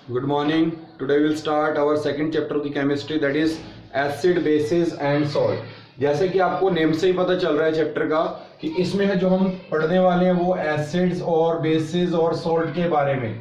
Good morning. Today we'll start our second chapter of the chemistry, that is acid, bases and salt. जैसे कि आपको name से ही पता चल रहा है चैप्टर का कि इसमें है जो हम पढ़ने वाले हैं वो एसिड्स और बेसिस और सॉल्ट के बारे में।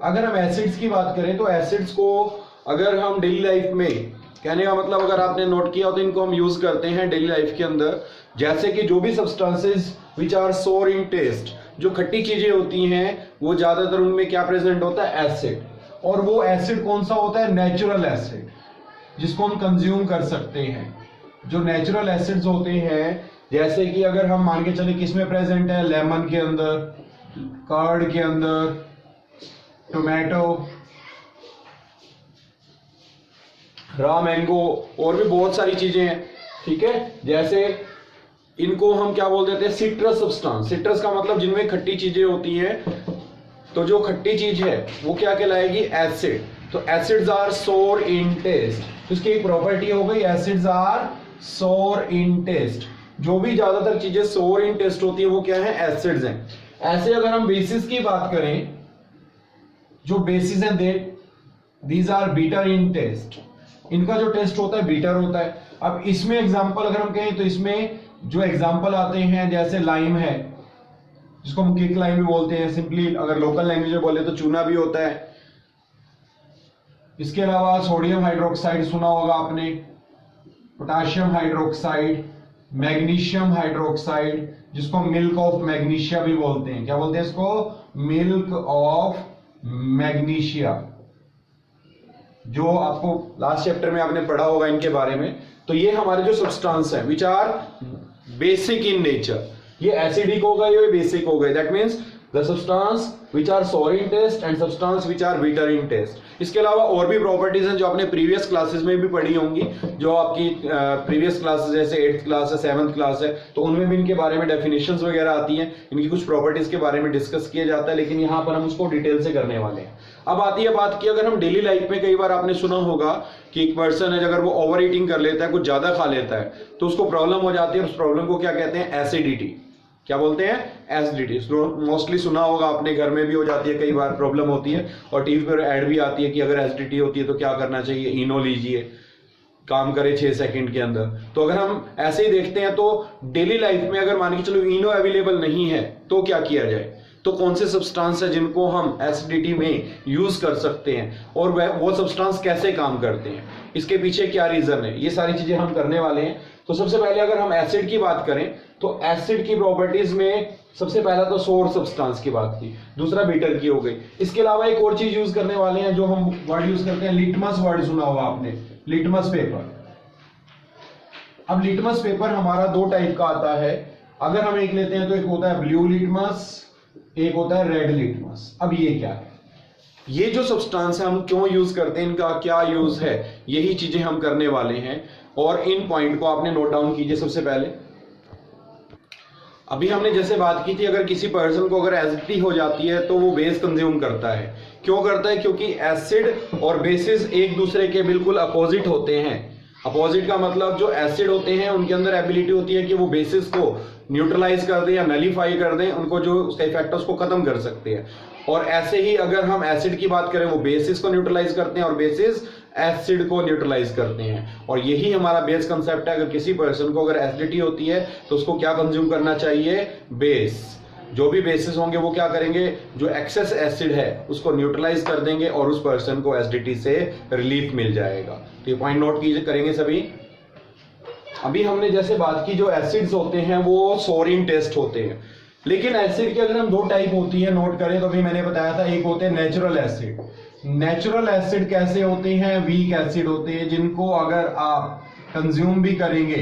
अगर हम एसिड्स की बात करें तो एसिड्स को अगर हम डेली लाइफ में, कहने का मतलब अगर आपने नोट किया हो तो इनको हम यूज करते हैं डेली लाइफ के अंदर। जैसे कि जो भी substances which are sour in test, जो खट्टी चीजें होती हैं वो ज्यादातर उनमें क्या प्रेजेंट होता है, एसिड। और वो एसिड कौन सा होता है, नेचुरल एसिड, जिसको हम कंज्यूम कर सकते हैं। जो नेचुरल एसिड्स होते हैं, जैसे कि अगर हम मान के चले किसमें प्रेजेंट है, लेमन के अंदर, कर्ड के अंदर, टोमेटो, रॉ मैंगो, और भी बहुत सारी चीजें हैं। ठीक है, जैसे इनको हम क्या बोल देते हैं, सिट्रस सब्सटेंस। सिट्रस का मतलब जिनमें खट्टी चीजें होती हैं, तो जो खट्टी चीज है वो क्या कहलाएगी, एसिड। तो acids are sour in test, तो इसकी एक प्रॉपर्टी हो गई, acids are sour in test. जो भी ज्यादातर चीजें सोर इन टेस्ट होती है वो क्या है, एसिड्स हैं। ऐसे अगर हम बेसिस की बात करें, जो बेसिस हैं these are beater in test. इनका जो टेस्ट होता है बीटर होता है। अब इसमें एग्जांपल अगर हम कहें तो इसमें जो एग्जांपल आते हैं, जैसे लाइम है जिसको हम किक लाइम भी बोलते हैं, सिंपली अगर लोकल लैंग्वेज में बोले तो चूना भी होता है। इसके अलावा सोडियम हाइड्रोक्साइड सुना होगा आपने, पोटाशियम हाइड्रोक्साइड, मैग्नीशियम हाइड्रोक्साइड, जिसको मिल्क ऑफ मैग्नीशिया भी बोलते हैं। क्या बोलते हैं इसको, मिल्क ऑफ मैग्नीशिया, जो आपको लास्ट चैप्टर में आपने पढ़ा होगा इनके बारे में। तो ये हमारे जो सब्सटेंस है which are basic in nature, ये एसिडिक हो गए, ये बेसिक हो गए। That means the substance which are sour in taste and substance which are beater in taste. इसके अलावा और भी प्रॉपर्टीज हैं जो आपने प्रीवियस क्लासेस में भी पढ़ी होंगी, जो आपकी प्रीवियस क्लासेस जैसे 8th क्लास है, 7th क्लास है, तो उनमें भी इनके बारे में डेफिनेशंस वगैरह आती हैं, इनकी कुछ प्रॉपर्टीज के बारे में डिस्कस किया जाता है, लेकिन यहाँ पर हम उसको डिटेल से करने वाले हैं। अब आती है बात की, अगर हम डेली लाइफ में, कई बार आपने सुना होगा कि एक पर्सन है अगर वो ओवर ईटिंग कर लेता है, कुछ ज्यादा खा लेता है, तो उसको प्रॉब्लम हो जाती है। उस प्रॉब्लम को क्या कहते हैं, एसिडिटी। क्या बोलते हैं, एसिडिटी। मोस्टली सुना होगा आपने, घर में भी हो जाती है, कई बार प्रॉब्लम होती है, और टीवी पर ऐड भी आती है कि अगर एसिडिटी होती है तो क्या करना चाहिए, इनो लीजिए, काम करे 6 सेकंड के अंदर। तो अगर हम ऐसे ही देखते हैं तो डेली लाइफ में अगर मान के चलो इनो अवेलेबल नहीं है तो क्या किया जाए, तो कौन से सब्सटेंस है जिनको हम एसिडिटी में यूज कर सकते हैं, और वो सब्सटेंस कैसे काम करते हैं, इसके पीछे क्या रीजन है, ये सारी चीजें हम करने वाले हैं। तो सबसे पहले अगर हम एसिड की बात करें तो एसिड की प्रॉपर्टीज में सबसे पहला तो सोर सब्सटेंस की बात की, दूसरा बीटर की हो गई। इसके अलावा एक और चीज यूज करने वाले हैं, जो हम वर्ड यूज करते हैं, लिटमस वर्ड सुना होगा आपने, लिटमस पेपर। अब लिटमस पेपर हमारा 2 टाइप का आता है। अगर हम एक लेते हैं तो एक होता है ब्लू लिटमस, एक होता है रेड लिटमस। अब ये क्या है, ये जो सब्सटेंस है हम क्यों यूज करते हैं, इनका क्या यूज है, यही चीजें हम करने वाले हैं। और इन पॉइंट को आपने नोट डाउन कीजिए। सबसे पहले अभी हमने जैसे बात की थी, अगर किसी पर्सन को अगर एसिडिटी हो जाती है तो वो बेस कंज्यूम करता है। क्यों करता है, क्योंकि एसिड और बेसिस एक दूसरे के बिल्कुल अपोजिट होते हैं। अपोजिट का मतलब जो एसिड होते हैं उनके अंदर एबिलिटी होती है कि वो बेसिस को न्यूट्रलाइज कर दें या नलीफाई कर दें, उनको जो उसका इफेक्ट है उसको खत्म कर सकते हैं। और ऐसे ही अगर हम एसिड की बात करें, वो बेसिस को न्यूट्रलाइज करते हैं और बेसिस एसिड को न्यूट्रलाइज करते हैं। और यही हमारा बेस कंसेप्ट है। अगर किसी पर्सन को अगर एसिडिटी होती है तो उसको क्या कंज्यूम करना चाहिए, बेस। जो भी बेसिस होंगे वो क्या करेंगे, जो एक्सेस एसिड है उसको न्यूट्रलाइज कर देंगे और उस पर्सन को एसिडिटी से रिलीफ मिल जाएगा। तो ये पॉइंट नोट कीजिए, करेंगे सभी। अभी हमने जैसे बात की, जो एसिड्स होते हैं वो सोर इन टेस्ट होते हैं, लेकिन एसिड के अगर हम 2 टाइप होती है नोट करें तो अभी मैंने बताया था, एक होते हैं नेचुरल एसिड। नेचुरल एसिड कैसे होते हैं, वीक एसिड होते हैं, जिनको अगर आप कंज्यूम भी करेंगे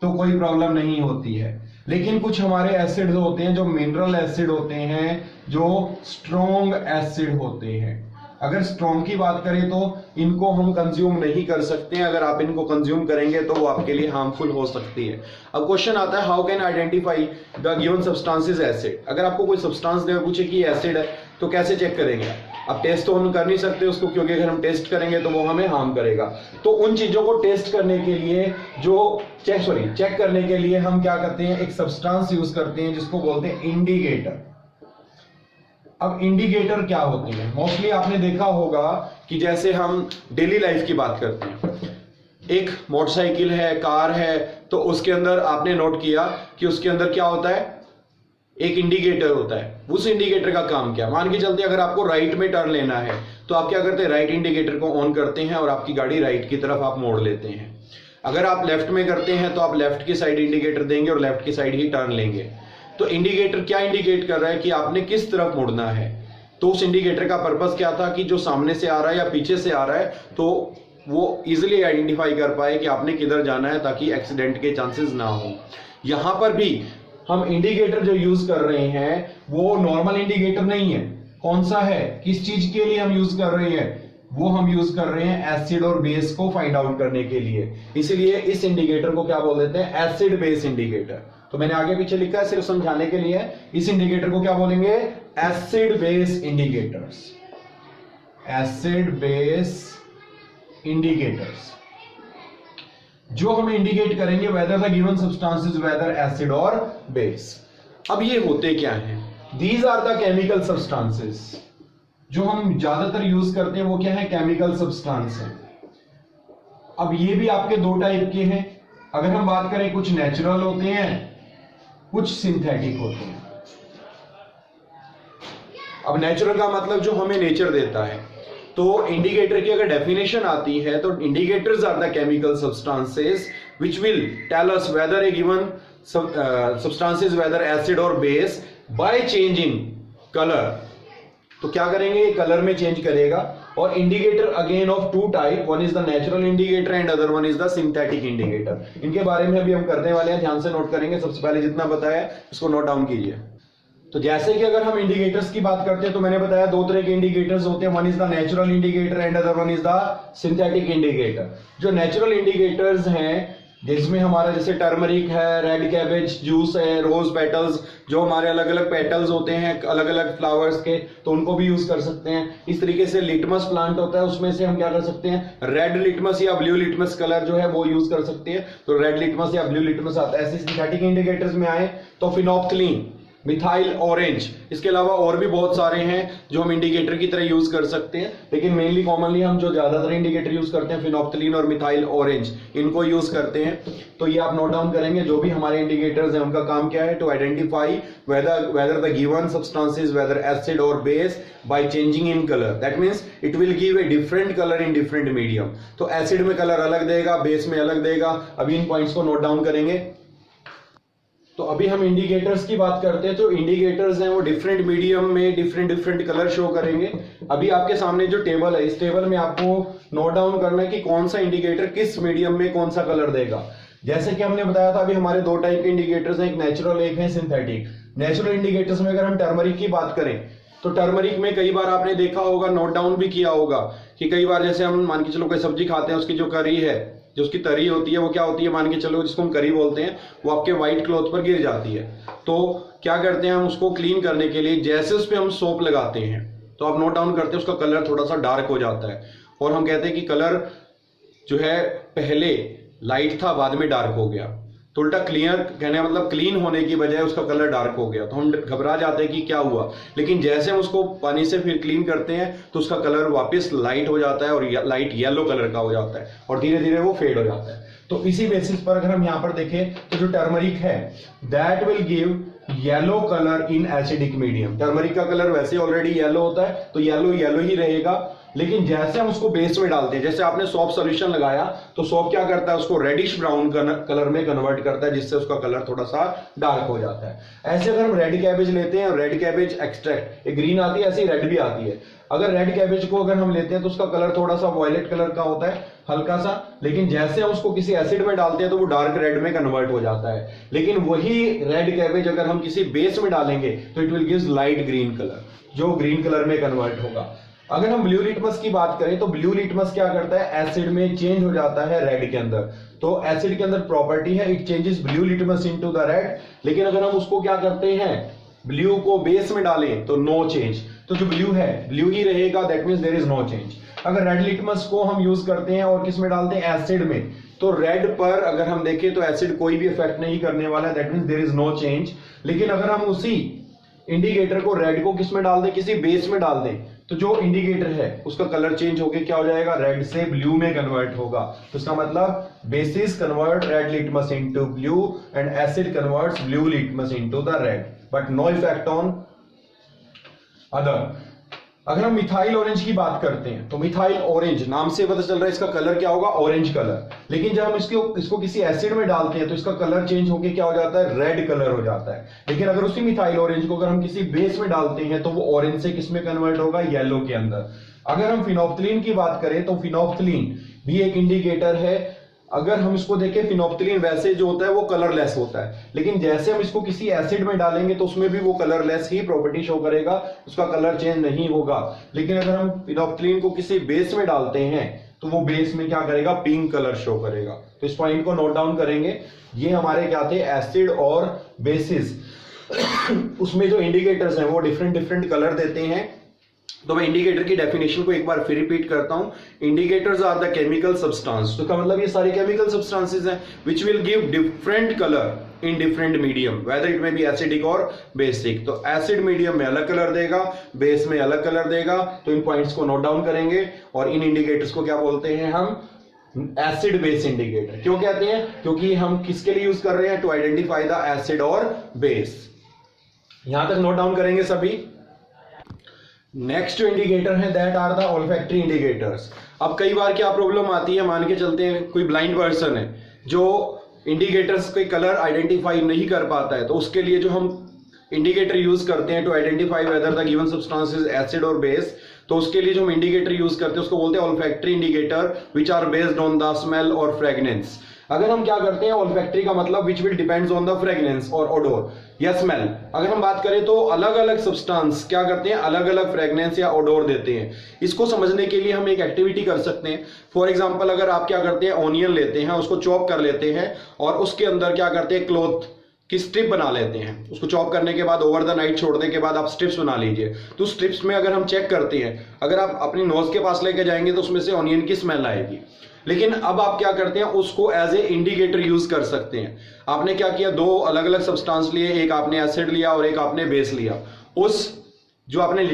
तो कोई प्रॉब्लम नहीं होती है। लेकिन कुछ हमारे एसिड होते हैं जो मिनरल एसिड होते हैं, जो स्ट्रॉन्ग एसिड होते हैं। अगर स्ट्रॉन्ग की बात करें तो इनको हम कंज्यूम नहीं कर सकते हैं। अगर आप इनको कंज्यूम करेंगे तो वो आपके लिए हार्मफुल हो सकती है। अब क्वेश्चन आता है, how can identify the given substance is acid. अगर आपको कोई सब्सटेंस दे पूछे कि एसिड है तो कैसे चेक करेंगे। अब टेस्ट तो हम कर नहीं सकते उसको, क्योंकि अगर हम टेस्ट करेंगे तो वो हमें हार्म करेगा। तो उन चीजों को टेस्ट करने के लिए जो चेक करने के लिए हम क्या करते हैं, एक सब्सटेंस यूज करते हैं जिसको बोलते हैं इंडिकेटर। अब इंडिकेटर क्या होते हैं? मोस्टली आपने देखा होगा कि जैसे हम डेली लाइफ की बात करते हैं, एक मोटरसाइकिल है, कार है, तो उसके अंदर आपने नोट किया कि उसके अंदर क्या होता है, एक इंडिकेटर होता है। उस इंडिकेटर का काम क्या? मान के चलते अगर आपको राइट में टर्न लेना है तो आप क्या करते हैं, राइट इंडिकेटर को ऑन करते हैं और आपकी गाड़ी राइट की तरफ आप मोड़ लेते हैं। अगर आप लेफ्ट में करते हैं तो आप लेफ्ट की साइड इंडिकेटर देंगे और लेफ्ट की साइड ही टर्न लेंगे। तो इंडिकेटर क्या इंडिकेट कर रहा है कि आपने किस तरफ मुड़ना है। तो उस इंडिकेटर का पर्पस क्या था कि जो सामने से आ रहा है या पीछे से आ रहा है तो वो इजिली आइडेंटिफाई कर पाए कि आपने किधर जाना है, ताकि एक्सीडेंट के चांसेस ना हो। यहां पर भी हम इंडिकेटर जो यूज कर रहे हैं वो नॉर्मल इंडिकेटर नहीं है। कौन सा है, किस चीज के लिए हम यूज कर रहे हैं? वो हम यूज कर रहे हैं एसिड और बेस को फाइंड आउट करने के लिए। इसीलिए इस इंडिकेटर को क्या बोल देते हैं, एसिड बेस इंडिकेटर। तो मैंने आगे पीछे लिखा है सिर्फ समझाने के लिए। इस इंडिकेटर को क्या बोलेंगे, acid base indicators. Acid base indicators जो हम इंडिकेट करेंगे whether the given substances whether acid और बेस। अब ये होते क्या हैं? These are the chemical substances. जो हम ज्यादातर यूज करते हैं वो क्या है, केमिकल सब्सटेंस है। अब ये भी आपके दो टाइप के हैं। अगर हम बात करें, कुछ नेचुरल होते हैं, कुछ सिंथेटिक होते हैं। अब नेचुरल का मतलब जो हमें नेचर देता है। तो इंडिकेटर की अगर डेफिनेशन आती है तो indicators are the chemical substances which will tell us whether a given substances whether acid और बेस बाय चेंजिंग कलर। तो क्या करेंगे, कलर में चेंज करेगा। और indicator again of two type, one is the natural indicator and other one is the synthetic indicator. इनके बारे में अभी हम करने वाले हैं, ध्यान से नोट करेंगे। सबसे पहले जितना बताया इसको नोट डाउन कीजिए। तो जैसे कि अगर हम इंडिकेटर्स की बात करते हैं तो मैंने बताया दो तरह के इंडिकेटर्स होते हैं, one is the natural indicator and other one is the synthetic indicator. जो नेचुरल इंडिकेटर्स हैं जिसमें हमारा जैसे टर्मरिक है, रेड कैबेज जूस है, रोज पेटल्स, जो हमारे अलग अलग पेटल्स होते हैं अलग अलग फ्लावर्स के, तो उनको भी यूज कर सकते हैं। इस तरीके से लिटमस प्लांट होता है, उसमें से हम क्या कर सकते हैं, रेड लिटमस या ब्लू लिटमस कलर जो है वो यूज कर सकते हैं। तो रेड लिटमस या ब्लू लिटमस आता है। ऐसे सिंथेटिक इंडिकेटर्स में आए तो फिनोप्थलीन, मिथाइल ऑरेंज, इसके अलावा और भी बहुत सारे हैं जो हम इंडिकेटर की तरह यूज कर सकते हैं। लेकिन मेनली कॉमनली हम जो ज्यादातर इंडिकेटर यूज करते हैं फिनोप्थलीन और मिथाइल ऑरेंज, इनको यूज करते हैं। तो ये आप नोट डाउन करेंगे। जो भी हमारे इंडिकेटर्स हैं उनका काम क्या है, to identify whether the given substances whether acid और base by changing in colour. That means it will give a different colour in different medium. तो एसिड में कलर अलग देगा, बेस में अलग देगा। अभी इन पॉइंट्स को नोट डाउन करेंगे। तो अभी हम इंडिकेटर्स की बात करते हैं। तो इंडिकेटर्स हैं वो डिफरेंट मीडियम में डिफरेंट कलर शो करेंगे। अभी आपके सामने जो टेबल है, इस टेबल में आपको नोट डाउन करना है कि कौन सा इंडिकेटर किस मीडियम में कौन सा कलर देगा। जैसे कि हमने बताया था अभी हमारे दो टाइप के इंडिकेटर्स हैं, एक नेचुरल एक है सिंथेटिक। नेचुरल इंडिकेटर्स में अगर हम टर्मरिक की बात करें तो टर्मरिक में कई बार आपने देखा होगा, नोट डाउन भी किया होगा कि कई बार जैसे हम मान के चलो कोई सब्जी खाते हैं, उसकी जो करी है, जो उसकी तरी होती है वो क्या होती है, मान के चलो जिसको हम करी बोलते हैं, वो आपके व्हाइट क्लॉथ पर गिर जाती है। तो क्या करते हैं हम उसको क्लीन करने के लिए जैसे उस पर हम सोप लगाते हैं तो आप नोट डाउन करते हैं उसका कलर थोड़ा सा डार्क हो जाता है। और हम कहते हैं कि कलर जो है पहले लाइट था बाद में डार्क हो गया। तो उल्टा क्लियर कहने मतलब क्लीन होने की बजाय उसका कलर डार्क हो गया। तो हम घबरा जाते हैं कि क्या हुआ, लेकिन जैसे हम उसको पानी से फिर क्लीन करते हैं तो उसका कलर वापस लाइट हो जाता है और लाइट येलो कलर का हो जाता है और धीरे धीरे वो फेड हो जाता है। तो इसी बेसिस पर अगर हम यहाँ पर देखें तो जो टर्मरिक है that will give yellow colour in acidic medium. Turmeric का कलर वैसे ऑलरेडी येलो होता है तो येलो ही रहेगा। लेकिन जैसे हम उसको बेस में डालते हैं, जैसे आपने सॉप सॉल्यूशन लगाया तो सॉप क्या करता है, उसको रेडिश ब्राउन कलर में कन्वर्ट करता है, जिससे उसका कलर थोड़ा सा डार्क हो जाता है। ऐसे अगर हम रेड कैबेज लेते हैं, रेड कैबेज एक्सट्रैक्ट, एक ग्रीन आती है ऐसी रेड भी आती है। अगर रेड कैबेज को अगर हम लेते हैं तो उसका कलर थोड़ा सा वॉयलेट कलर का होता है, हल्का सा, लेकिन जैसे हम उसको किसी एसिड में डालते हैं तो वो डार्क रेड में कन्वर्ट हो जाता है। लेकिन वही रेड कैबेज अगर हम किसी बेस में डालेंगे तो it will give light green colour, जो ग्रीन कलर में कन्वर्ट होगा। अगर हम ब्लू लिटमस की बात करें तो ब्लू लिटमस क्या करता है, एसिड में चेंज हो जाता है रेड के अंदर। तो एसिड के अंदर प्रॉपर्टी है it changes blue litmus into the red. लेकिन अगर हम उसको क्या करते हैं, ब्लू को बेस में डालें तो नो चेंज। तो जो ब्लू है ब्लू ही रहेगा, that means there is no change. अगर रेड लिटमस को हम यूज करते हैं और किस में डालते हैं, एसिड में, तो रेड पर अगर हम देखें तो एसिड कोई भी इफेक्ट नहीं करने वाला है, that means there is no change. लेकिन अगर हम उसी इंडिकेटर को रेड को किस में डाल दें, किसी बेस में डाल दें, तो जो इंडिकेटर है उसका कलर चेंज होके क्या हो जाएगा, रेड से ब्लू में कन्वर्ट होगा। तो इसका मतलब bases convert red litmus into blue and acid converts blue litmus into the red, but no effect on other. अगर हम मिथाइल ऑरेंज की बात करते हैं तो मिथाइल ऑरेंज नाम से पता चल रहा है इसका कलर क्या होगा, ऑरेंज कलर। लेकिन जब हम इसको किसी एसिड में डालते हैं तो इसका कलर चेंज होके क्या हो जाता है, रेड कलर हो जाता है। लेकिन अगर उसी मिथाइल ऑरेंज को अगर हम किसी बेस में डालते हैं तो वो ऑरेंज से किस में कन्वर्ट होगा, येलो के अंदर। अगर हम फिनोप्थलीन की बात करें तो फिनोप्थलीन भी एक इंडिकेटर है। अगर हम इसको देखें, फिनोप्थलीन वैसे जो होता है वो कलरलेस होता है, लेकिन जैसे हम इसको किसी एसिड में डालेंगे तो उसमें भी वो कलरलेस ही प्रॉपर्टी शो करेगा, उसका कलर चेंज नहीं होगा। लेकिन अगर हम फिनोप्थलीन को किसी बेस में डालते हैं तो वो बेस में क्या करेगा, पिंक कलर शो करेगा। तो इस पॉइंट को नोट डाउन करेंगे। ये हमारे क्या थे, एसिड और बेसिस उसमें जो इंडिकेटर्स हैं वो डिफरेंट डिफरेंट कलर देते हैं। तो मैं इंडिकेटर की डेफिनेशन को एक बार फिर रिपीट करता हूं। Indicators are the chemical substance, तो का मतलब ये सारे केमिकल सब्सटेंसेस हैं which will give different colour in different medium, whether it may be acidic और बेसिक। तो एसिड मीडियम में अलग कलर देगा, बेस में अलग कलर देगा। तो इन पॉइंट्स को नोट डाउन करेंगे। और इन इंडिकेटर्स को क्या बोलते हैं हम, एसिड बेस इंडिकेटर। क्यों कहते हैं, क्योंकि हम किसके लिए यूज कर रहे हैं, टू आइडेंटिफाई द एसिड और बेस। यहां तक नोट डाउन करेंगे सभी। नेक्स्ट जो इंडिकेटर है that are the olfactory indicators. अब कई बार क्या प्रॉब्लम आती है, मान के चलते हैं कोई ब्लाइंड पर्सन है जो इंडिकेटर्स के कलर आइडेंटिफाई नहीं कर पाता है, तो उसके लिए जो हम इंडिकेटर यूज करते हैं to identify whether the given substance is acid और बेस, तो उसके लिए जो हम इंडिकेटर यूज करते हैं उसको बोलते हैं olfactory indicator which are based on the smell और फ्रेग्रेंस। अगर हम क्या करते हैं, ऑल्फैक्टरी का मतलब which will depends on the fragrance और ओडोर या स्मेल। अगर हम बात करें तो अलग अलग सब्सटेंस क्या करते हैं, अलग अलग फ्रेग्रेंस या ओडोर देते हैं। इसको समझने के लिए हम एक एक्टिविटी कर सकते हैं। फॉर एग्जांपल, अगर आप क्या करते हैं, ऑनियन लेते हैं, उसको चॉप कर लेते हैं और उसके अंदर क्या करते हैं, क्लॉथ की स्ट्रिप बना लेते हैं। उसको चॉप करने के बाद ओवर द नाइट छोड़ने के बाद आप स्ट्रिप्स बना लीजिए। तो स्ट्रिप्स में अगर हम चेक करते हैं, अगर आप अपनी नोज के पास लेके जाएंगे तो उसमें से ऑनियन की स्मेल आएगी। लेकिन अब आप क्या करते हैं, उसको एज ए इंडिकेटर यूज कर सकते हैं। आपने क्या किया, दो अलग अलग सब्सटेंस लिए, एक आपने एसिड लिया और एक आपने बेस लिया। उस जो आपने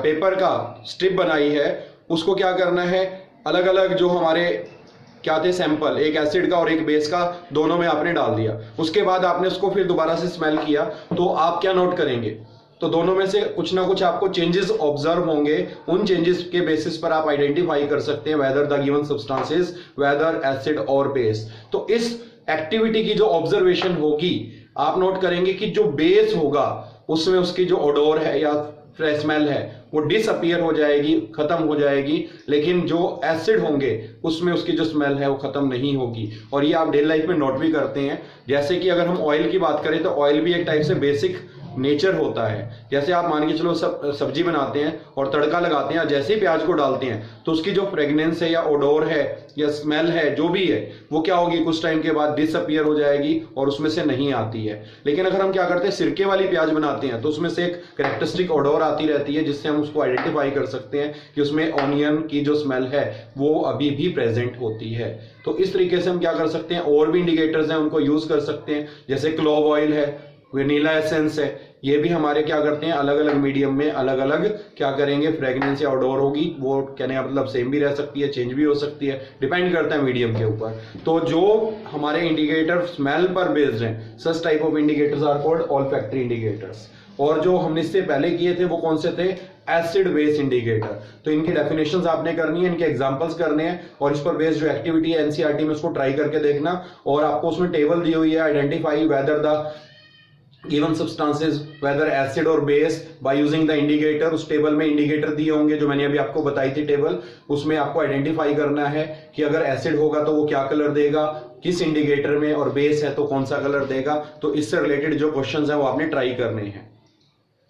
पेपर का स्ट्रिप बनाई है उसको क्या करना है, अलग अलग जो हमारे क्या थे सैंपल, एक एसिड का और एक बेस का, दोनों में आपने डाल दिया। उसके बाद आपने उसको फिर दोबारा से स्मेल किया, तो आप क्या नोट करेंगे, तो दोनों में से कुछ ना कुछ आपको चेंजेस ऑब्जर्व होंगे। उन चेंजेस के बेसिस पर आप आइडेंटिफाई कर सकते हैं weather the given substance is whether acid और बेस। तो इस एक्टिविटी की जो ऑब्जर्वेशन होगी, आप नोट करेंगे कि जो बेस होगा उसमें उसकी जो ओडोर है या स्मेल है वो डिसअपियर हो जाएगी, खत्म हो जाएगी। लेकिन जो एसिड होंगे उसमें उसकी जो स्मेल है वो खत्म नहीं होगी। और ये आप डेली लाइफ में नोट भी करते हैं। जैसे कि अगर हम ऑयल की बात करें तो ऑयल भी एक टाइप से बेसिक नेचर होता है। जैसे आप मान के चलो सब्जी बनाते हैं और तड़का लगाते हैं, जैसे ही प्याज को डालते हैं तो उसकी जो फ्रेग्रेंस है या ओडोर है या स्मेल है जो भी है वो क्या होगी, कुछ टाइम के बाद डिसअपियर हो जाएगी और उसमें से नहीं आती है। लेकिन अगर हम क्या करते हैं, सिरके वाली प्याज बनाते हैं तो उसमें से एक कैरेक्टरिस्टिक ओडोर आती रहती है जिससे हम उसको आइडेंटिफाई कर सकते हैं कि उसमें ऑनियन की जो स्मेल है वो अभी भी प्रेजेंट होती है। तो इस तरीके से हम क्या कर सकते हैं, और भी इंडिकेटर्स हैं उनको यूज कर सकते हैं। जैसे क्लोव ऑयल है, वेनिला एसेंस है, ये भी हमारे क्या करते हैं, अलग अलग मीडियम में अलग अलग क्या करेंगे, फ्रेग्रेंस या ओडोर होगी। वो कहने का मतलब सेम भी रह सकती है, चेंज भी हो सकती है, डिपेंड करता है मीडियम के ऊपर। तो जो हमारे इंडिकेटर स्मेल पर बेस्ड हैं, such type of indicators are called olfactory indicators. और जो हमने इससे पहले किए थे वो कौन से थे, एसिड बेस इंडिकेटर। तो इनकी डेफिनेशंस आपने करनी है, इनके एग्जांपल्स करने हैं और इस पर बेस्ड जो एक्टिविटी है एनसीईआरटी में उसको ट्राई करके देखना। और आपको उसमें टेबल दी हुई है, identify whether the given substances whether acid और base by using the indicator. उस टेबल में इंडिकेटर दिए होंगे जो मैंने अभी आपको बताई थी टेबल, उसमें आपको आइडेंटिफाई करना है कि अगर एसिड होगा तो वो क्या कलर देगा, किस इंडिकेटर में, और बेस है तो कौन सा कलर देगा। तो इससे रिलेटेड जो क्वेश्चंस हैं वो आपने ट्राई करने हैं।